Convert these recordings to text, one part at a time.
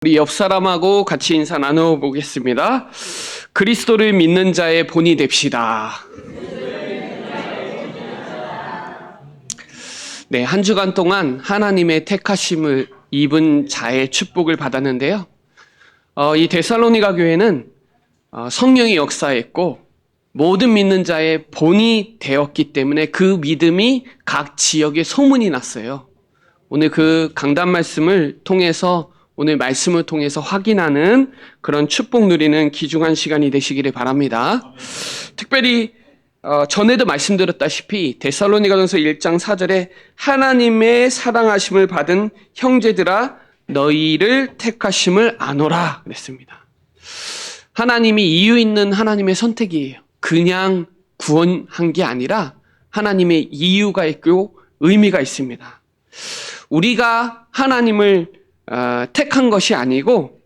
우리 옆 사람하고 같이 인사 나눠보겠습니다. 그리스도를 믿는 자의 본이 됩시다. 네, 한 주간 동안 하나님의 택하심을 입은 자의 축복을 받았는데요. 이 데살로니가 교회는 성령이 역사했고 모든 믿는 자의 본이 되었기 때문에 그 믿음이 각 지역에 소문이 났어요. 오늘 그 강단 말씀을 통해서 오늘 말씀을 통해서 확인하는 그런 축복 누리는 귀중한 시간이 되시기를 바랍니다. 특별히 전에도 말씀드렸다시피 데살로니가전서 1장 4절에 하나님의 사랑하심을 받은 형제들아 너희를 택하심을 아노라 그랬습니다. 하나님이 이유 있는 하나님의 선택이에요. 그냥 구원한 게 아니라 하나님의 이유가 있고 의미가 있습니다. 우리가 하나님을 택한 것이 아니고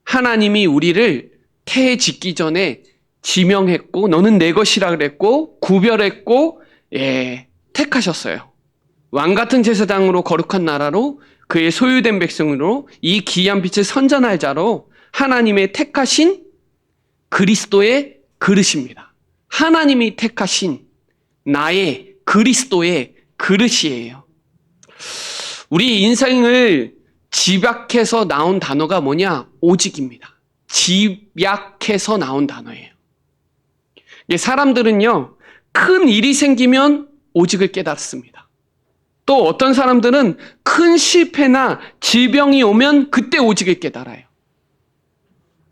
하나님이 우리를 태에 짓기 전에 지명했고 너는 내 것이라 그랬고 구별했고 택하셨어요. 왕같은 제사장으로 거룩한 나라로 그의 소유된 백성으로 이 귀한 빛을 선전할 자로 하나님의 택하신 그리스도의 그릇입니다. 하나님이 택하신 나의 그리스도의 그릇이에요. 우리 인생을 집약해서 나온 단어가 뭐냐? 오직입니다. 집약해서 나온 단어예요. 사람들은요, 큰 일이 생기면 오직을 깨닫습니다. 또 어떤 사람들은 큰 실패나 질병이 오면 그때 오직을 깨달아요.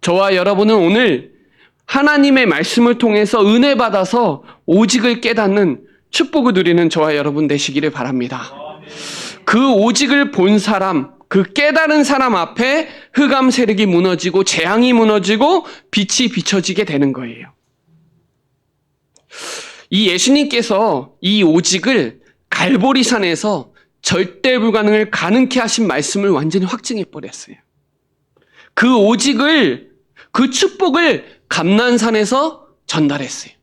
저와 여러분은 오늘 하나님의 말씀을 통해서 은혜 받아서 오직을 깨닫는 축복을 누리는 저와 여러분 되시기를 바랍니다. 그 오직을 본 사람, 그 깨달은 사람 앞에 흑암 세력이 무너지고 재앙이 무너지고 빛이 비춰지게 되는 거예요. 이 예수님께서 이 오직을 갈보리산에서 절대 불가능을 가능케 하신 말씀을 완전히 확증해 버렸어요. 그 오직을, 그 축복을 감난산에서 전달했어요.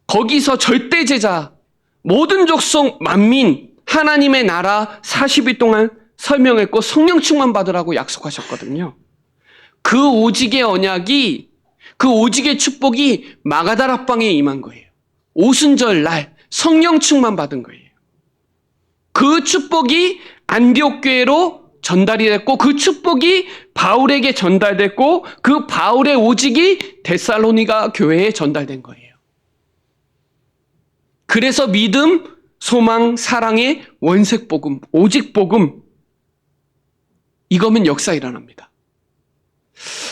거기서 절대 제자, 모든 족속 만민 하나님의 나라 40일 동안 설명했고 성령 충만 받으라고 약속하셨거든요. 그 오직의 언약이, 그 오직의 축복이 마가다락방에 임한 거예요. 오순절 날 성령 충만 받은 거예요. 그 축복이 안디옥 교회로 전달이 됐고 그 축복이 바울에게 전달됐고 그 바울의 오직이 데살로니가 교회에 전달된 거예요. 그래서 믿음, 소망, 사랑의 원색복음, 오직복음, 이거면 역사 일어납니다.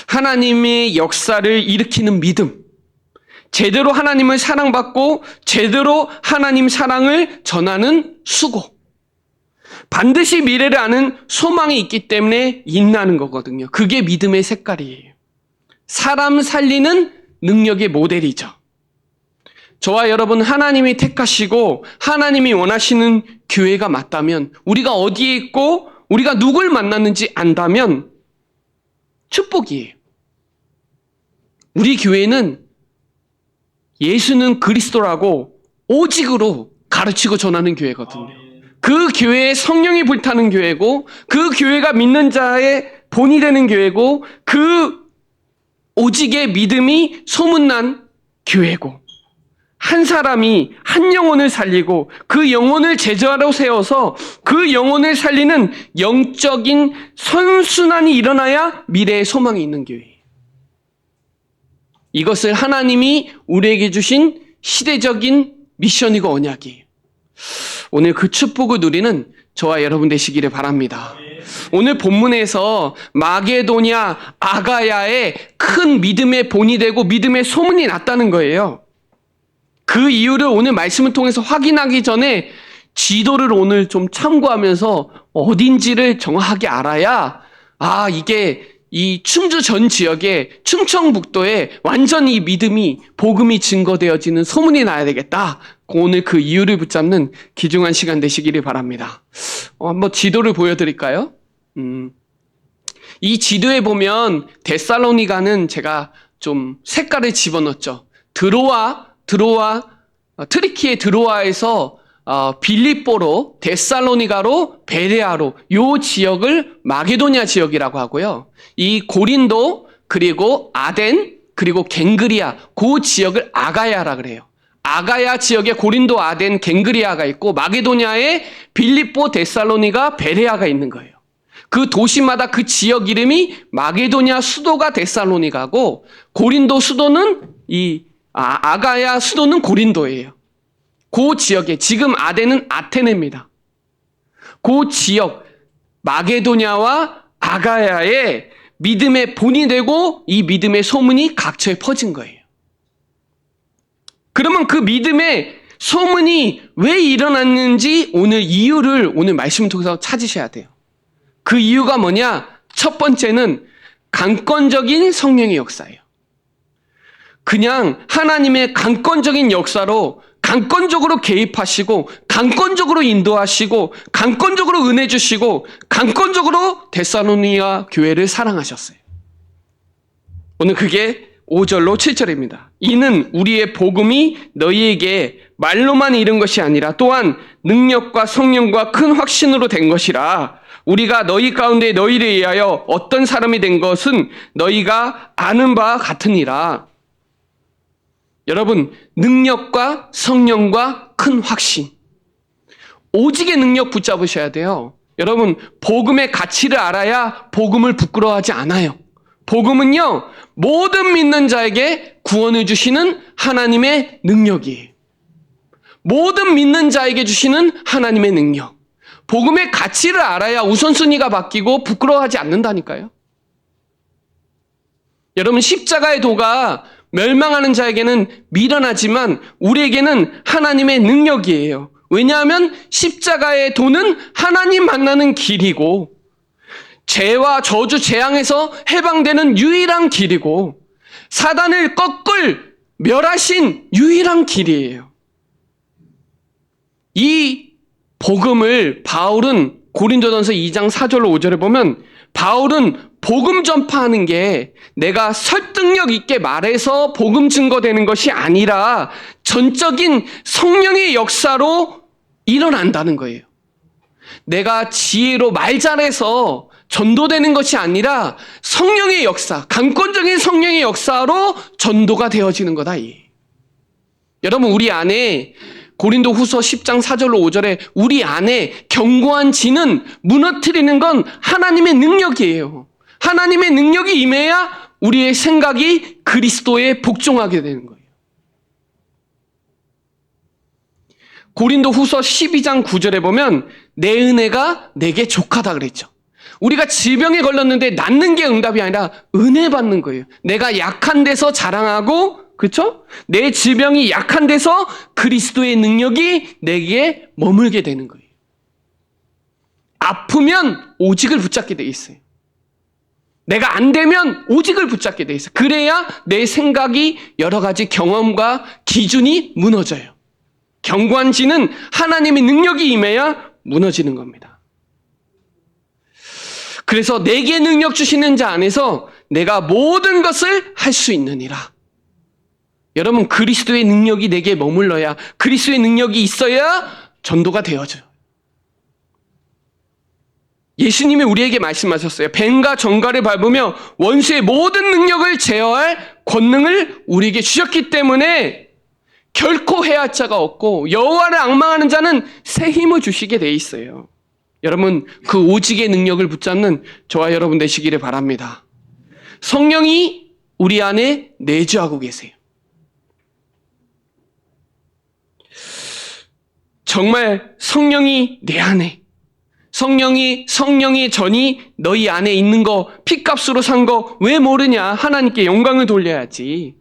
하나님의 역사를 일으키는 믿음, 제대로 하나님을 사랑받고 제대로 하나님 사랑을 전하는 수고, 반드시 미래를 아는 소망이 있기 때문에 인내하는 거거든요. 그게 믿음의 색깔이에요. 사람 살리는 능력의 모델이죠. 저와 여러분 하나님이 택하시고 하나님이 원하시는 교회가 맞다면, 우리가 어디에 있고 우리가 누굴 만났는지 안다면 축복이에요. 우리 교회는 예수는 그리스도라고 오직으로 가르치고 전하는 교회거든요. 그 교회에 성령이 불타는 교회고 그 교회가 믿는 자의 본이 되는 교회고 그 오직의 믿음이 소문난 교회고, 한 사람이 한 영혼을 살리고 그 영혼을 제자로 세워서 그 영혼을 살리는 영적인 선순환이 일어나야 미래의 소망이 있는 교회예요. 이것을 하나님이 우리에게 주신 시대적인 미션이고 언약이에요. 오늘 그 축복을 누리는 저와 여러분 되시기를 바랍니다. 오늘 본문에서 마게도냐, 아가야의 큰 믿음의 본이 되고 믿음의 소문이 났다는 거예요. 그 이유를 오늘 말씀을 통해서 확인하기 전에 지도를 오늘 좀 참고하면서 어딘지를 정확하게 알아야, 이게 이 충주 전 지역에 충청북도에 완전히 믿음이, 복음이 증거되어지는 소문이 나야 되겠다. 오늘 그 이유를 붙잡는 귀중한 시간 되시기를 바랍니다. 한번 지도를 보여드릴까요? 이 지도에 보면 데살로니가는 제가 좀 색깔을 집어넣었죠. 트리키의 드로아에서 빌립보로, 데살로니가로, 베레아로 요 지역을 마게도냐 지역이라고 하고요. 이 고린도, 그리고 아덴, 그리고 갱그리아 그 지역을 아가야라 그래요. 아가야 지역에 고린도, 아덴, 갱그리아가 있고 마게도냐에 빌립보, 데살로니가, 베레아가 있는 거예요. 그 도시마다 그 지역 이름이 마게도냐 수도가 데살로니가고 고린도 수도는 아가야 수도는 고린도예요. 그 지역에 지금 아덴은 아테네입니다. 그 지역 마게도냐와 아가야에 믿음의 본이 되고 이 믿음의 소문이 각처에 퍼진 거예요. 그러면 그 믿음의 소문이 왜 일어났는지 오늘 이유를 오늘 말씀을 통해서 찾으셔야 돼요. 그 이유가 뭐냐? 첫 번째는 강권적인 성령의 역사예요. 그냥 하나님의 강권적인 역사로 강권적으로 개입하시고 강권적으로 인도하시고 강권적으로 은혜 주시고 강권적으로 데살로니가 교회를 사랑하셨어요. 오늘 그게 5절로 7절입니다. 이는 우리의 복음이 너희에게 말로만 이른 것이 아니라 또한 능력과 성령과 큰 확신으로 된 것이라. 우리가 너희 가운데 너희를 위하여 어떤 사람이 된 것은 너희가 아는 바와 같으니라. 여러분, 능력과 성령과 큰 확신. 오직의 능력 붙잡으셔야 돼요. 여러분, 복음의 가치를 알아야 복음을 부끄러워하지 않아요. 복음은요, 모든 믿는 자에게 구원을 주시는 하나님의 능력이에요. 모든 믿는 자에게 주시는 하나님의 능력. 복음의 가치를 알아야 우선순위가 바뀌고 부끄러워하지 않는다니까요. 여러분, 십자가의 도가 멸망하는 자에게는 미련하지만 우리에게는 하나님의 능력이에요. 왜냐하면 십자가의 도는 하나님 만나는 길이고 죄와 저주 재앙에서 해방되는 유일한 길이고 사단을 꺾을 멸하신 유일한 길이에요. 이 복음을 바울은 고린도전서 2장 4절로 5절에 보면 바울은 복음 전파하는 게 내가 설득력 있게 말해서 복음 증거되는 것이 아니라 전적인 성령의 역사로 일어난다는 거예요. 내가 지혜로 말 잘해서 전도되는 것이 아니라 성령의 역사, 강권적인 성령의 역사로 전도가 되어지는 거다. 여러분, 우리 안에 고린도 후서 10장 4절로 5절에 우리 안에 견고한 진은 무너뜨리는 건 하나님의 능력이에요. 하나님의 능력이 임해야 우리의 생각이 그리스도에 복종하게 되는 거예요. 고린도 후서 12장 9절에 보면 내 은혜가 내게 족하다 그랬죠. 우리가 질병에 걸렸는데 낫는 게 응답이 아니라 은혜 받는 거예요. 내가 약한 데서 자랑하고, 그렇죠? 내 질병이 약한 데서 그리스도의 능력이 내게 머물게 되는 거예요. 아프면 오직을 붙잡게 돼 있어요. 내가 안 되면 오직을 붙잡게 돼 있어요. 그래야 내 생각이 여러 가지 경험과 기준이 무너져요. 견고한 지는 하나님의 능력이 임해야 무너지는 겁니다. 그래서 내게 능력 주시는 자 안에서 내가 모든 것을 할 수 있느니라. 여러분, 그리스도의 능력이 내게 머물러야, 그리스도의 능력이 있어야 전도가 되어져요. 예수님이 우리에게 말씀하셨어요. 뱀과 정갈을 밟으며 원수의 모든 능력을 제어할 권능을 우리에게 주셨기 때문에 결코 해할 자가 없고 여호와를 앙망하는 자는 새 힘을 주시게 돼 있어요. 여러분, 그 오직의 능력을 붙잡는 저와 여러분 되시기를 바랍니다. 성령이 우리 안에 내주하고 계세요. 정말 성령이 내 안에, 성령이 전이 너희 안에 있는 거, 핏값으로 산 거 왜 모르냐? 하나님께 영광을 돌려야지.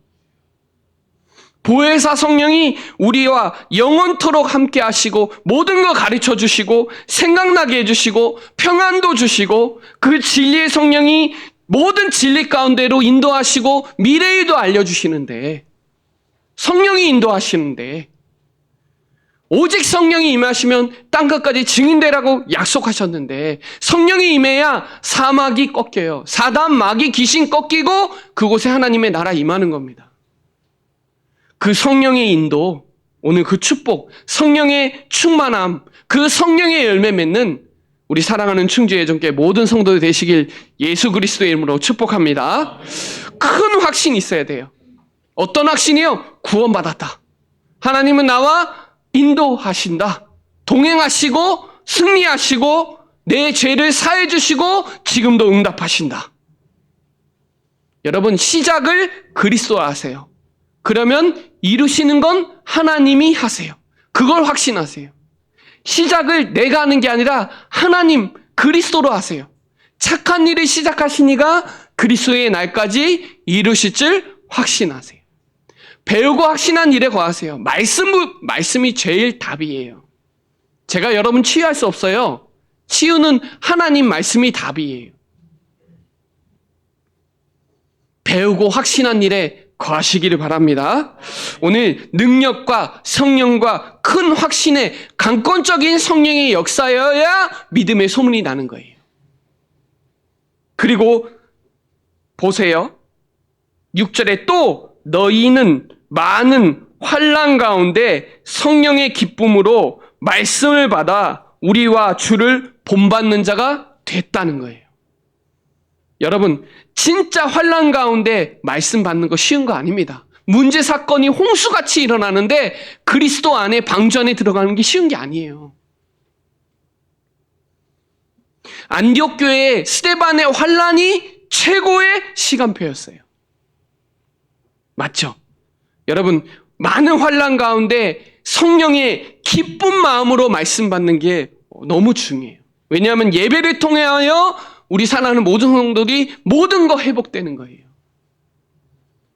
보혜사 성령이 우리와 영원토록 함께 하시고 모든 거 가르쳐 주시고 생각나게 해주시고 평안도 주시고 그 진리의 성령이 모든 진리 가운데로 인도하시고 미래에도 알려주시는데, 성령이 인도하시는데, 오직 성령이 임하시면 땅끝까지 증인되라고 약속하셨는데 성령이 임해야 사막이 꺾여요. 사단, 마귀, 귀신 꺾이고 그곳에 하나님의 나라 임하는 겁니다. 그 성령의 인도 오늘 그 축복, 성령의 충만함, 그 성령의 열매 맺는 우리 사랑하는 충주예전교회 모든 성도들 되시길 예수 그리스도의 이름으로 축복합니다. 큰 확신이 있어야 돼요. 어떤 확신이요? 구원받았다. 하나님은 나와 인도하신다. 동행하시고 승리하시고 내 죄를 사해 주시고 지금도 응답하신다. 여러분, 시작을 그리스도로 하세요. 그러면 이루시는 건 하나님이 하세요. 그걸 확신하세요. 시작을 내가 하는 게 아니라 하나님 그리스도로 하세요. 착한 일을 시작하시니까 그리스도의 날까지 이루실 줄 확신하세요. 배우고 확신한 일에 거하세요. 말씀이 제일 답이에요. 제가 여러분 치유할 수 없어요. 치유는 하나님 말씀이 답이에요. 배우고 확신한 일에 거하시기를 바랍니다. 오늘 능력과 성령과 큰 확신의 강권적인 성령의 역사여야 믿음의 소문이 나는 거예요. 그리고 보세요. 6절에 또 너희는 많은 환난 가운데 성령의 기쁨으로 말씀을 받아 우리와 주를 본받는 자가 됐다는 거예요. 여러분, 진짜 환난 가운데 말씀 받는 거 쉬운 거 아닙니다. 문제 사건이 홍수같이 일어나는데 그리스도 안에 방주 안에 들어가는 게 쉬운 게 아니에요. 안디옥 교회의 스데반의 환난이 최고의 시간표였어요. 맞죠? 여러분, 많은 환난 가운데 성령의 기쁜 마음으로 말씀 받는 게 너무 중요해요. 왜냐하면 예배를 통하여 우리 사랑하는 모든 성도들이 모든 거 회복되는 거예요.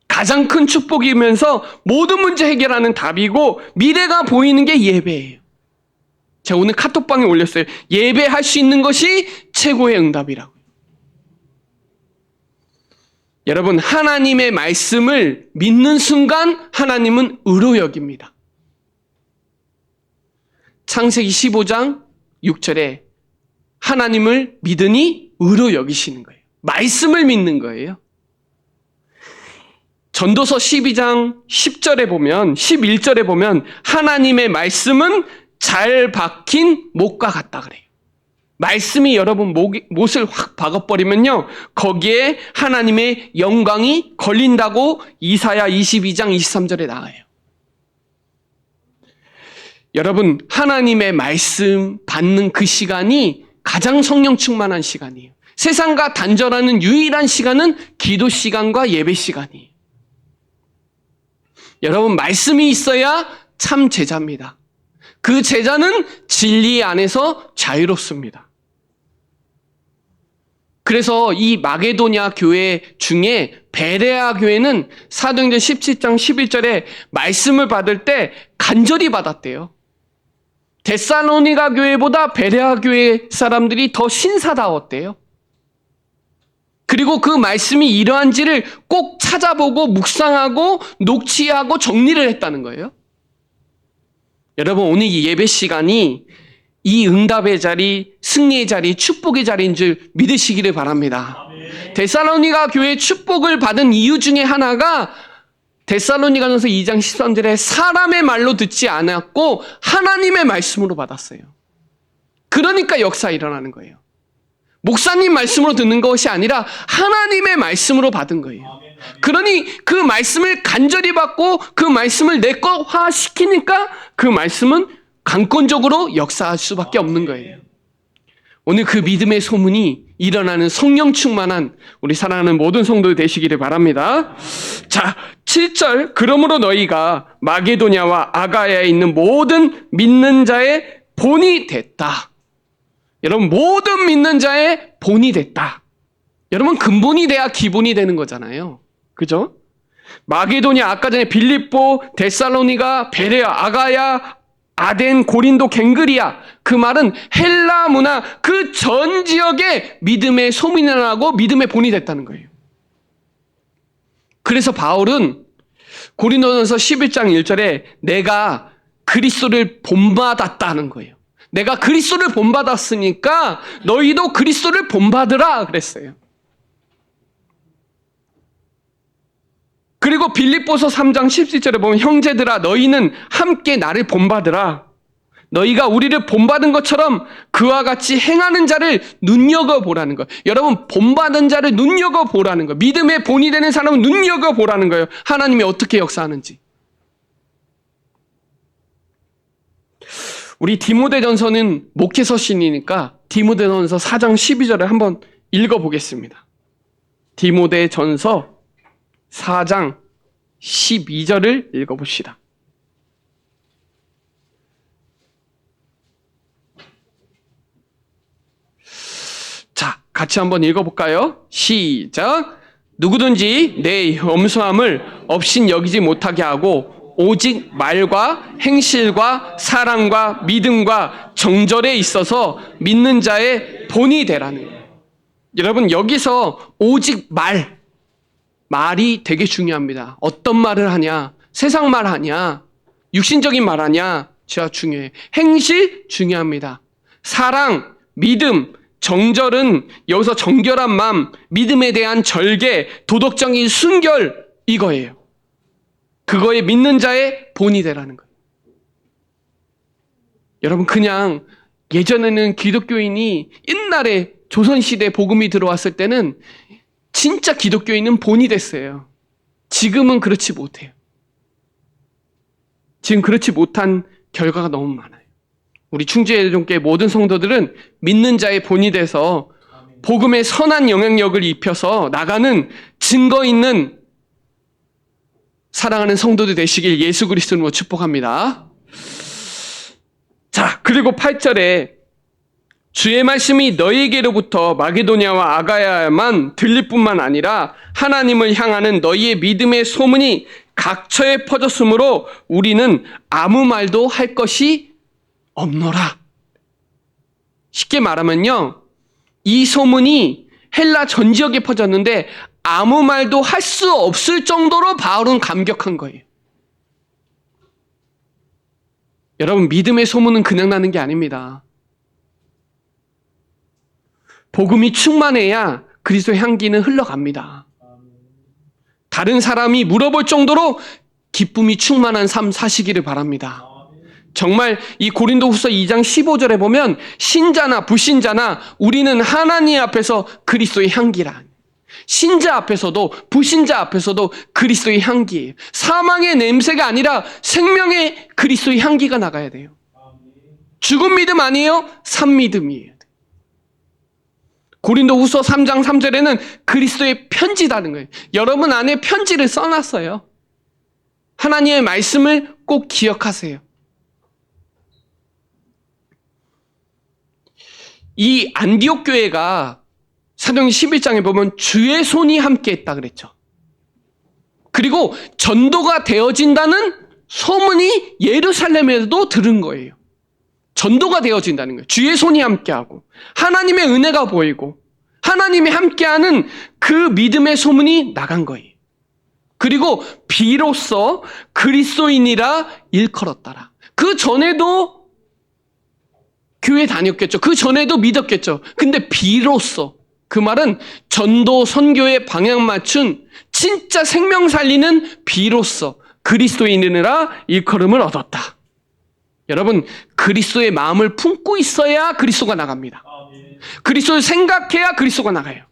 가장 큰 축복이면서 모든 문제 해결하는 답이고 미래가 보이는 게 예배예요. 제가 오늘 카톡방에 올렸어요. 예배할 수 있는 것이 최고의 응답이라고요. 여러분, 하나님의 말씀을 믿는 순간 하나님은 의로 여깁니다. 창세기 15장 6절에 하나님을 믿으니 의로 여기시는 거예요. 말씀을 믿는 거예요. 전도서 12장 10절에 보면 11절에 보면 하나님의 말씀은 잘 박힌 못과 같다 그래요. 말씀이 여러분 못을 확 박아버리면요, 거기에 하나님의 영광이 걸린다고 이사야 22장 23절에 나와요. 여러분, 하나님의 말씀 받는 그 시간이 가장 성령 충만한 시간이에요. 세상과 단절하는 유일한 시간은 기도 시간과 예배 시간이에요. 여러분, 말씀이 있어야 참 제자입니다. 그 제자는 진리 안에서 자유롭습니다. 그래서 이 마게도냐 교회 중에 베레아 교회는 사도행전 17장 11절에 말씀을 받을 때 간절히 받았대요. 데살로니가 교회보다 베레아 교회 사람들이 더 신사다웠대요. 그리고 그 말씀이 이러한지를 꼭 찾아보고 묵상하고 녹취하고 정리를 했다는 거예요. 여러분, 오늘 이 예배 시간이 이 응답의 자리, 승리의 자리, 축복의 자리인 줄 믿으시기를 바랍니다. 데살로니가 교회의 축복을 받은 이유 중에 하나가 데살로니가전서 2장 13절에 사람의 말로 듣지 않았고 하나님의 말씀으로 받았어요. 그러니까 역사 일어나는 거예요. 목사님 말씀으로 듣는 것이 아니라 하나님의 말씀으로 받은 거예요. 그러니 그 말씀을 간절히 받고 그 말씀을 내 것화 시키니까 그 말씀은 강권적으로 역사할 수밖에 없는 거예요. 오늘 그 믿음의 소문이 일어나는 성령 충만한 우리 사랑하는 모든 성도들 되시기를 바랍니다. 자, 7절, 그러므로 너희가 마게도냐와 아가야에 있는 모든 믿는 자의 본이 됐다. 여러분, 모든 믿는 자의 본이 됐다. 여러분, 근본이 돼야 기본이 되는 거잖아요. 그죠? 마게도냐, 아까 전에 빌립보, 데살로니가, 베레아, 아가야, 아덴, 고린도, 갱그리아, 그 말은 헬라 문화 그 전 지역에 믿음의 소문이 나고 믿음의 본이 됐다는 거예요. 그래서 바울은 고린도전서 11장 1절에 내가 그리스도를 본받았다는 거예요. 내가 그리스도를 본받았으니까 너희도 그리스도를 본받으라 그랬어요. 그리고 빌립보서 3장 17절에 보면 형제들아 너희는 함께 나를 본받으라. 너희가 우리를 본받은 것처럼 그와 같이 행하는 자를 눈여겨보라는 거예요. 여러분, 본받은 자를 눈여겨보라는 거예요. 믿음의 본이 되는 사람은 눈여겨보라는 거예요. 하나님이 어떻게 역사하는지. 우리 디모데전서는 목회서신이니까 디모데전서 4장 12절을 한번 읽어보겠습니다. 디모데전서 4장 12절을 읽어봅시다. 자, 같이 한번 읽어볼까요? 시작! 누구든지 내 염소함을 없인 여기지 못하게 하고 오직 말과 행실과 사랑과 믿음과 정절에 있어서 믿는 자의 본이 되라는 거예요. 여러분, 여기서 오직 말이 되게 중요합니다. 어떤 말을 하냐? 세상 말 하냐? 육신적인 말 하냐? 제가 중요해요. 행실 중요합니다. 사랑, 믿음, 정절은 여기서 정결한 마음, 믿음에 대한 절개, 도덕적인 순결, 이거예요. 그거에 믿는 자의 본이 되라는 거예요. 여러분, 그냥 예전에는 기독교인이 옛날에 조선시대 복음이 들어왔을 때는 진짜 기독교인은 본이 됐어요. 지금은 그렇지 못해요. 지금 그렇지 못한 결과가 너무 많아요. 우리 충주예종교회 모든 성도들은 믿는 자의 본이 돼서 복음의 선한 영향력을 입혀서 나가는 증거 있는 사랑하는 성도들 되시길 예수 그리스도로 축복합니다. 자, 그리고 8절에 주의 말씀이 너희에게로부터 마게도냐와 아가야만 들릴 뿐만 아니라 하나님을 향하는 너희의 믿음의 소문이 각처에 퍼졌으므로 우리는 아무 말도 할 것이 없노라. 쉽게 말하면요, 이 소문이 헬라 전 지역에 퍼졌는데 아무 말도 할 수 없을 정도로 바울은 감격한 거예요. 여러분, 믿음의 소문은 그냥 나는 게 아닙니다. 복음이 충만해야 그리스도의 향기는 흘러갑니다. 다른 사람이 물어볼 정도로 기쁨이 충만한 삶 사시기를 바랍니다. 정말 이 고린도후서 2장 15절에 보면 신자나 불신자나 우리는 하나님 앞에서 그리스도의 향기라. 신자 앞에서도 불신자 앞에서도 그리스도의 향기예요. 사망의 냄새가 아니라 생명의 그리스도의 향기가 나가야 돼요. 죽은 믿음 아니에요? 산 믿음이에요. 고린도후서 3장 3절에는 그리스도의 편지라는 거예요. 여러분 안에 편지를 써놨어요. 하나님의 말씀을 꼭 기억하세요. 이 안디옥 교회가 사도행전 11장에 보면 주의 손이 함께했다 그랬죠. 그리고 전도가 되어진다는 소문이 예루살렘에도 들은 거예요. 전도가 되어진다는 거예요. 주의 손이 함께하고 하나님의 은혜가 보이고 하나님이 함께하는 그 믿음의 소문이 나간 거예요. 그리고 비로소 그리스도인이라 일컬었더라. 그 전에도 교회 다녔겠죠. 그 전에도 믿었겠죠. 근데 비로소, 그 말은 전도 선교에 방향 맞춘 진짜 생명 살리는 비로소 그리스도인이라 일컬음을 얻었다. 여러분, 그리스도의 마음을 품고 있어야 그리스도가 나갑니다. 그리스도를 생각해야 그리스도가 나가요.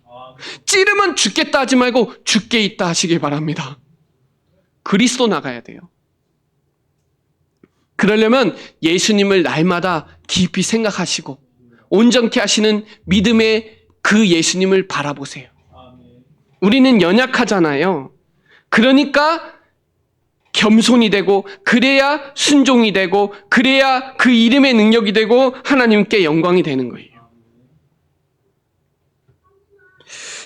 찌르면 죽겠다 하지 말고 죽게 있다 하시길 바랍니다. 그리스도 나가야 돼요. 그러려면 예수님을 날마다 깊이 생각하시고 온전케 하시는 믿음의 그 예수님을 바라보세요. 우리는 연약하잖아요. 그러니까 겸손이 되고 그래야 순종이 되고 그래야 그 이름의 능력이 되고 하나님께 영광이 되는 거예요.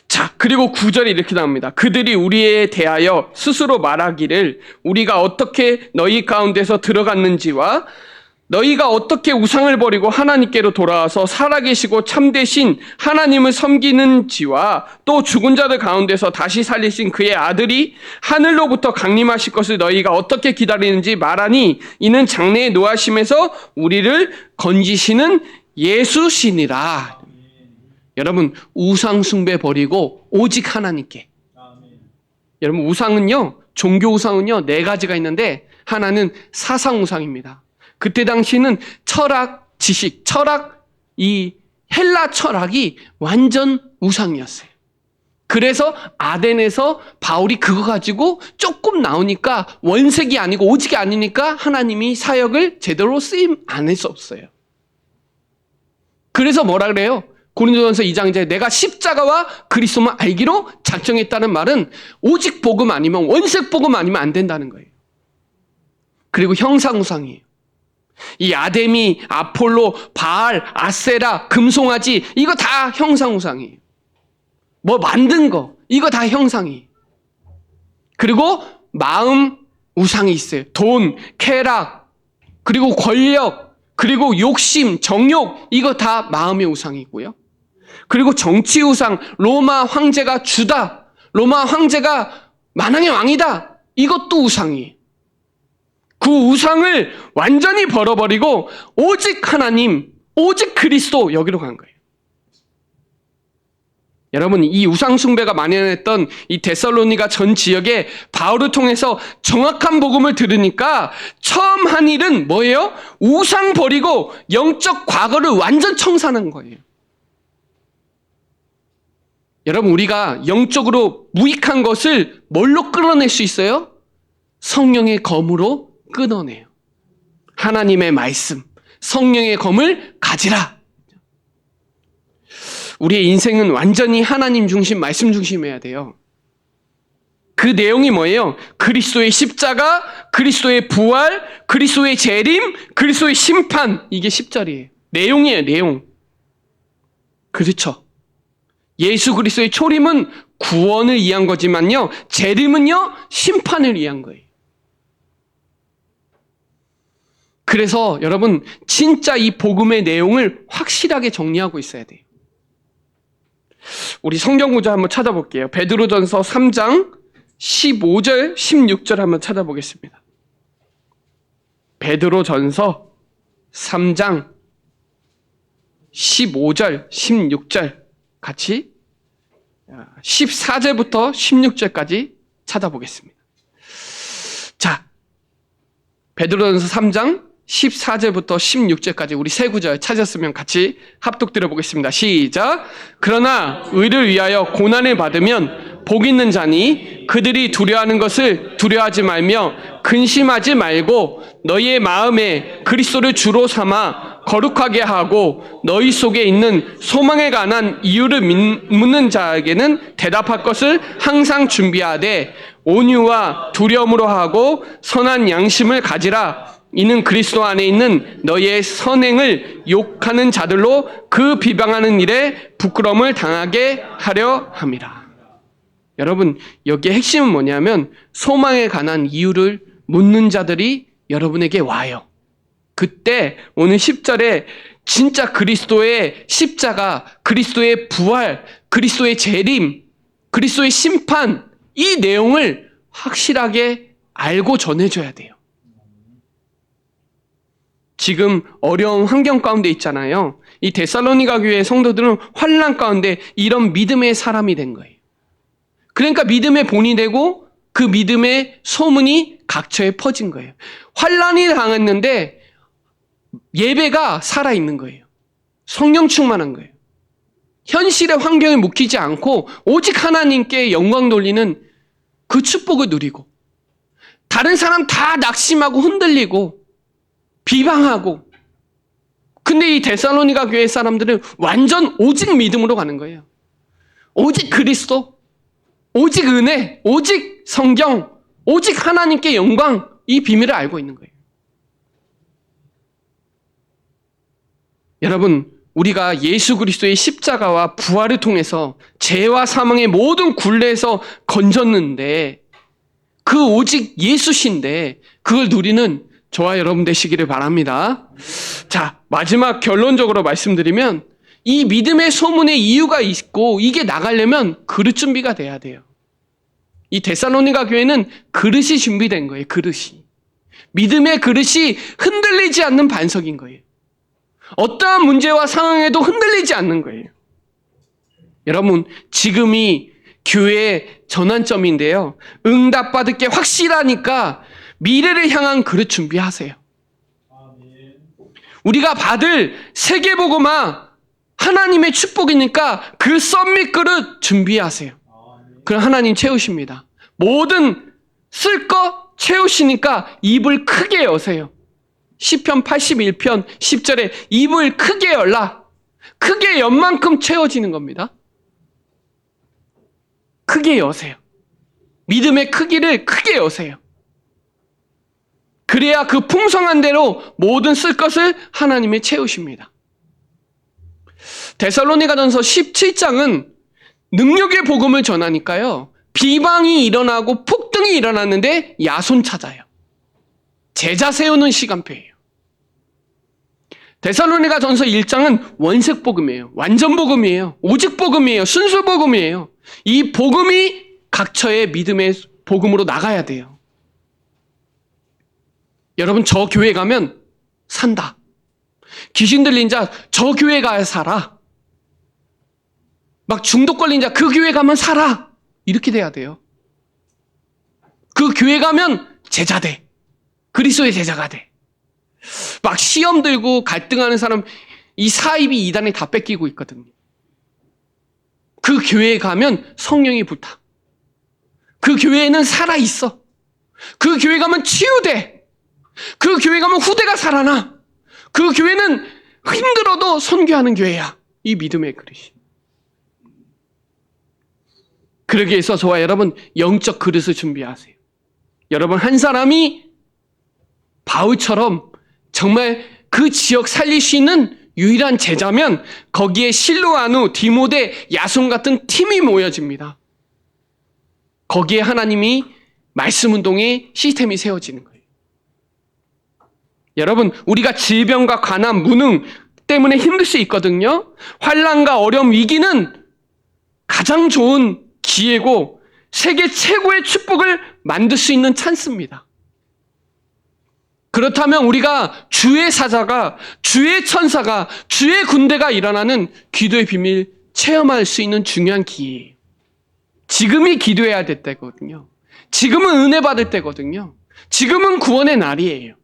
자, 그리고 9절에 이렇게 나옵니다. 그들이 우리에 대하여 스스로 말하기를 우리가 어떻게 너희 가운데서 들어갔는지와 너희가 어떻게 우상을 버리고 하나님께로 돌아와서 살아계시고 참되신 하나님을 섬기는지와 또 죽은 자들 가운데서 다시 살리신 그의 아들이 하늘로부터 강림하실 것을 너희가 어떻게 기다리는지 말하니 이는 장래의 노하심에서 우리를 건지시는 예수시니라. 여러분, 우상 숭배 버리고 오직 하나님께. 여러분, 우상은요 종교 우상은요, 4가지가 있는데 하나는 사상 우상입니다. 그때 당시는 철학, 지식, 철학, 이 헬라 철학이 완전 우상이었어요. 그래서 아덴에서 바울이 그거 가지고 조금 나오니까 원색이 아니고 오직이 아니니까 하나님이 사역을 제대로 쓰임 안 할 수 없어요. 그래서 뭐라 그래요? 고린도전서 2장에 내가 십자가와 그리스도만 알기로 작정했다는 말은 오직 복음 아니면 원색 복음 아니면 안 된다는 거예요. 그리고 형상우상이에요. 이 아데미, 아폴로, 바알, 아세라, 금송아지 이거 다 형상우상이에요. 뭐 만든 거 이거 다 형상이에요. 그리고 마음 우상이 있어요. 돈, 쾌락, 그리고 권력, 그리고 욕심, 정욕 이거 다 마음의 우상이고요. 그리고 정치 우상, 로마 황제가 주다, 로마 황제가 만왕의 왕이다 이것도 우상이에요. 그 우상을 완전히 버려버리고 오직 하나님, 오직 그리스도 여기로 간 거예요. 여러분, 이 우상 숭배가 만연했던 이 데살로니가 전 지역에 바울을 통해서 정확한 복음을 들으니까 처음 한 일은 뭐예요? 우상 버리고 영적 과거를 완전 청산한 거예요. 여러분, 우리가 영적으로 무익한 것을 뭘로 끌어낼 수 있어요? 성령의 검으로 끊어내요. 하나님의 말씀, 성령의 검을 가지라. 우리의 인생은 완전히 하나님 중심, 말씀 중심이어야 돼요. 그 내용이 뭐예요? 그리스도의 십자가, 그리스도의 부활, 그리스도의 재림, 그리스도의 심판. 이게 10절이에요. 내용이에요, 내용. 그렇죠. 예수 그리스도의 초림은 구원을 위한 거지만요, 재림은요, 심판을 위한 거예요. 그래서 여러분, 진짜 이 복음의 내용을 확실하게 정리하고 있어야 돼요. 우리 성경 구절 한번 찾아볼게요. 베드로전서 3장 15절, 16절 한번 찾아보겠습니다. 베드로전서 3장 15절, 16절 같이 14절부터 16절까지 찾아보겠습니다. 자, 베드로전서 3장 14절부터 16절까지 우리 세 구절 찾았으면 같이 합독 들어보겠습니다. 시작. 그러나 의를 위하여 고난을 받으면 복 있는 자니 그들이 두려워하는 것을 두려워하지 말며 근심하지 말고 너희의 마음에 그리스도를 주로 삼아 거룩하게 하고 너희 속에 있는 소망에 관한 이유를 묻는 자에게는 대답할 것을 항상 준비하되 온유와 두려움으로 하고 선한 양심을 가지라. 이는 그리스도 안에 있는 너희의 선행을 욕하는 자들로 그 비방하는 일에 부끄러움을 당하게 하려 함이라. 여러분, 여기에 핵심은 뭐냐면 소망에 관한 이유를 묻는 자들이 여러분에게 와요. 그때 오늘 10절에 진짜 그리스도의 십자가, 그리스도의 부활, 그리스도의 재림, 그리스도의 심판 이 내용을 확실하게 알고 전해줘야 돼요. 지금 어려운 환경 가운데 있잖아요. 이 데살로니가 교회의 성도들은 환난 가운데 이런 믿음의 사람이 된 거예요. 그러니까 믿음의 본이 되고 그 믿음의 소문이 각처에 퍼진 거예요. 환난이 당했는데 예배가 살아있는 거예요. 성령 충만한 거예요. 현실의 환경에 묶이지 않고 오직 하나님께 영광 돌리는 그 축복을 누리고 다른 사람 다 낙심하고 흔들리고 비방하고 근데 이 데살로니가 교회 사람들은 완전 오직 믿음으로 가는 거예요. 오직 그리스도, 오직 은혜, 오직 성경, 오직 하나님께 영광 이 비밀을 알고 있는 거예요. 여러분, 우리가 예수 그리스도의 십자가와 부활을 통해서 죄와 사망의 모든 굴레에서 건졌는데 그 오직 예수신데 그걸 누리는 저와 여러분 되시기를 바랍니다. 자, 마지막 결론적으로 말씀드리면 이 믿음의 소문의 이유가 있고 이게 나가려면 그릇 준비가 돼야 돼요. 이 데살로니가 교회는 그릇이 준비된 거예요. 그릇이. 믿음의 그릇이 흔들리지 않는 반석인 거예요. 어떠한 문제와 상황에도 흔들리지 않는 거예요. 여러분, 지금이 교회의 전환점인데요. 응답받을 게 확실하니까 미래를 향한 그릇 준비하세요. 우리가 받을 세계복음화 하나님의 축복이니까 그 썸밋 그릇 준비하세요. 그럼 하나님 채우십니다. 모든 쓸 거 채우시니까 입을 크게 여세요. 시편 81편 10절에 입을 크게 열라. 크게 연 만큼 채워지는 겁니다. 크게 여세요. 믿음의 크기를 크게 여세요. 그래야 그 풍성한 대로 모든 쓸 것을 하나님이 채우십니다. 데살로니가전서 17장은 능력의 복음을 전하니까요. 비방이 일어나고 폭등이 일어났는데 야손 찾아요. 제자 세우는 시간표예요. 데살로니가전서 1장은 원색 복음이에요. 완전 복음이에요. 오직 복음이에요. 순수 복음이에요. 이 복음이 각처의 믿음의 복음으로 나가야 돼요. 여러분, 저 교회 가면 산다. 귀신 들린 자 저 교회 가야 살아. 막 중독 걸린 자 그 교회 가면 살아. 이렇게 돼야 돼요. 그 교회 가면 제자 돼. 그리스도의 제자가 돼. 막 시험 들고 갈등하는 사람 이 사입이 이단에 다 뺏기고 있거든요. 그 교회에 가면 성령이 불타. 그 교회에는 살아있어. 그 교회 가면 치유돼. 그 교회 가면 후대가 살아나. 그 교회는 힘들어도 선교하는 교회야. 이 믿음의 그릇이. 그러기 위해서 저와 여러분 영적 그릇을 준비하세요. 여러분 한 사람이 바울처럼 정말 그 지역 살릴 수 있는 유일한 제자면 거기에 실로아누, 디모데, 야손 같은 팀이 모여집니다. 거기에 하나님이 말씀 운동의 시스템이 세워지는 거예요. 여러분, 우리가 질병과 가난, 무능 때문에 힘들 수 있거든요. 환난과 어려움, 위기는 가장 좋은 기회고 세계 최고의 축복을 만들 수 있는 찬스입니다. 그렇다면 우리가 주의 사자가, 주의 천사가, 주의 군대가 일어나는 기도의 비밀 체험할 수 있는 중요한 기회예요. 지금이 기도해야 될 때거든요. 지금은 은혜 받을 때거든요. 지금은 구원의 날이에요.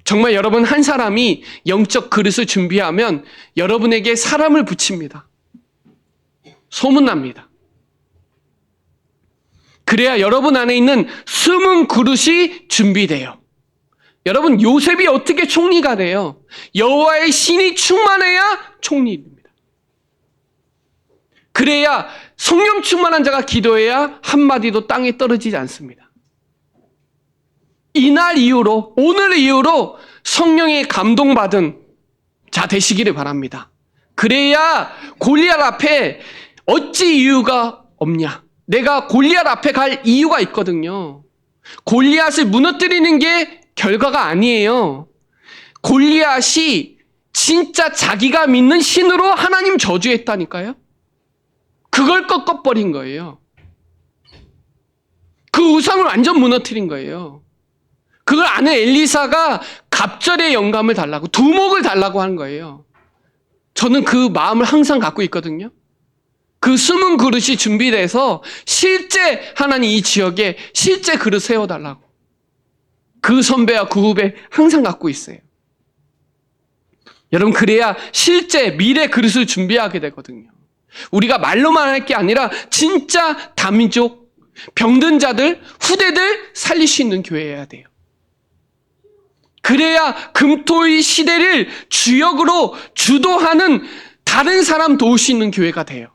정말 여러분 한 사람이 영적 그릇을 준비하면 여러분에게 사람을 붙입니다. 소문납니다. 그래야 여러분 안에 있는 숨은 그릇이 준비돼요. 여러분, 요셉이 어떻게 총리가 돼요? 여호와의 신이 충만해야 총리입니다. 그래야 성령 충만한 자가 기도해야 한마디도 땅에 떨어지지 않습니다. 이날 이후로, 오늘 이후로 성령의 감동받은 자 되시기를 바랍니다. 그래야 골리앗 앞에 어찌 이유가 없냐? 내가 골리앗 앞에 갈 이유가 있거든요. 골리앗을 무너뜨리는 게 결과가 아니에요. 골리앗이 진짜 자기가 믿는 신으로 하나님 저주했다니까요. 그걸 꺾어버린 거예요. 그 우상을 완전 무너뜨린 거예요. 그걸 아는 엘리사가 갑절의 영감을 달라고, 두목을 달라고 한 거예요. 저는 그 마음을 항상 갖고 있거든요. 그 숨은 그릇이 준비돼서 실제 하나님 이 지역에 실제 그릇 세워달라고. 그 선배와 그 후배 항상 갖고 있어요. 여러분, 그래야 실제 미래 그릇을 준비하게 되거든요. 우리가 말로만 할 게 아니라 진짜 다민족, 병든 자들, 후대들 살릴 수 있는 교회여야 돼요. 그래야 금토의 시대를 주역으로 주도하는 다른 사람 도울 수 있는 교회가 돼요.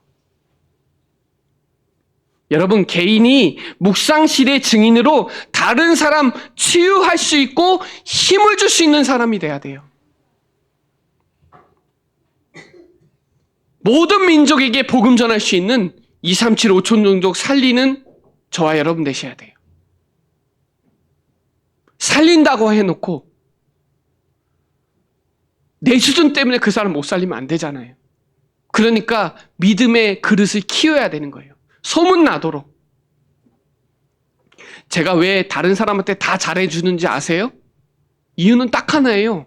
여러분, 개인이 묵상실의 증인으로 다른 사람 치유할 수 있고 힘을 줄 수 있는 사람이 돼야 돼요. 모든 민족에게 복음 전할 수 있는 237 5천 종족 살리는 저와 여러분 되셔야 돼요. 살린다고 해놓고 내 수준 때문에 그 사람 못 살리면 안 되잖아요. 그러니까 믿음의 그릇을 키워야 되는 거예요. 소문나도록. 제가 왜 다른 사람한테 다 잘해주는지 아세요? 이유는 딱 하나예요.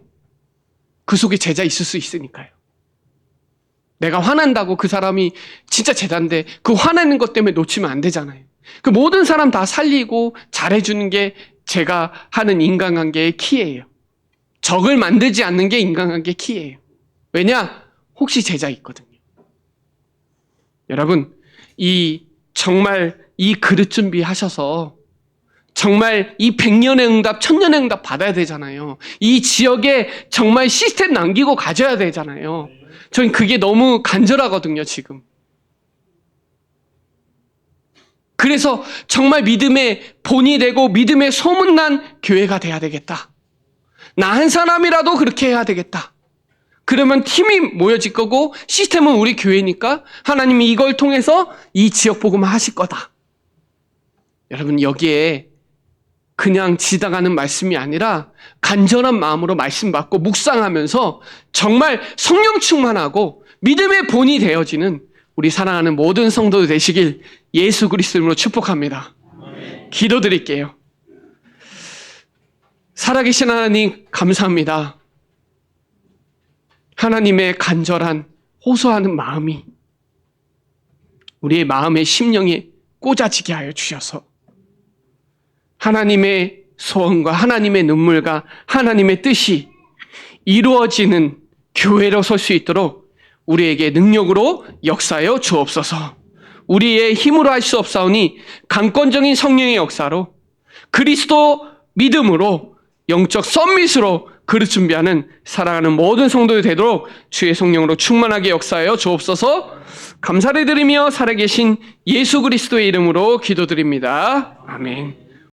그 속에 제자 있을 수 있으니까요. 내가 화난다고 그 사람이 진짜 제자인데 그 화내는 것 때문에 놓치면 안 되잖아요. 그 모든 사람 다 살리고 잘해주는 게 제가 하는 인간관계의 키예요. 적을 만들지 않는 게 인간관계 키예요. 왜냐? 혹시 제자 있거든요. 여러분, 정말 이 그릇 준비하셔서 정말 이 100년의 응답, 1000년의 응답 받아야 되잖아요. 이 지역에 정말 시스템 남기고 가져야 되잖아요. 저는 그게 너무 간절하거든요, 지금. 그래서 정말 믿음의 본이 되고 믿음의 소문난 교회가 돼야 되겠다. 나 한 사람이라도 그렇게 해야 되겠다. 그러면 팀이 모여질 거고 시스템은 우리 교회니까 하나님이 이걸 통해서 이 지역 복음을 하실 거다. 여러분, 여기에 그냥 지나가는 말씀이 아니라 간절한 마음으로 말씀 받고 묵상하면서 정말 성령 충만하고 믿음의 본이 되어지는 우리 사랑하는 모든 성도들 되시길 예수 그리스도 이름으로 축복합니다. 기도드릴게요. 살아계신 하나님 감사합니다. 하나님의 간절한 호소하는 마음이 우리의 마음의 심령에 꽂아지게 하여 주셔서 하나님의 소원과 하나님의 눈물과 하나님의 뜻이 이루어지는 교회로 설 수 있도록 우리에게 능력으로 역사하여 주옵소서. 우리의 힘으로 할 수 없사오니 강권적인 성령의 역사로 그리스도 믿음으로 영적 썸밋으로 그릇 준비하는 사랑하는 모든 성도들 되도록 주의 성령으로 충만하게 역사하여 주옵소서. 감사를 드리며 살아계신 예수 그리스도의 이름으로 기도드립니다. 아멘.